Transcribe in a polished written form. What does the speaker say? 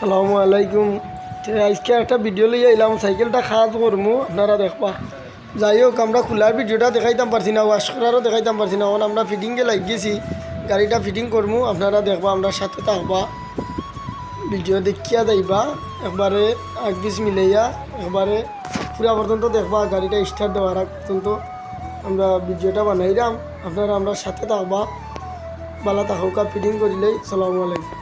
সালামু আলাইকুম। আজকে একটা ভিডিও লিয়ে এলাম, সাইকেলটা খাজ করমু, আপনারা দেখবা। যাই হোক, আমরা খোলার ভিডিওটা দেখাইতাম পারছি না, ওয়াশ করারও দেখাইতাম পারছি না। এখন আমরা ফিটিংয়ে লাগিয়েছি, গাড়িটা ফিটিং করমু, আপনারা দেখবা, আমরা সাথে থাকবা, ভিডিও দেখিয়া যাইবা, একবারে আগ পিছ মিলাইয়া একবারে পুরা পর্যন্ত দেখবা, গাড়িটা স্টার্ট দেওয়ার আগ পর্যন্ত আমরা ভিডিওটা বানাইলাম, আপনারা আমরা সাথে থাকবা। বালা থাকুকা ফিটিং করিলেই। সালামু আলাইকুম।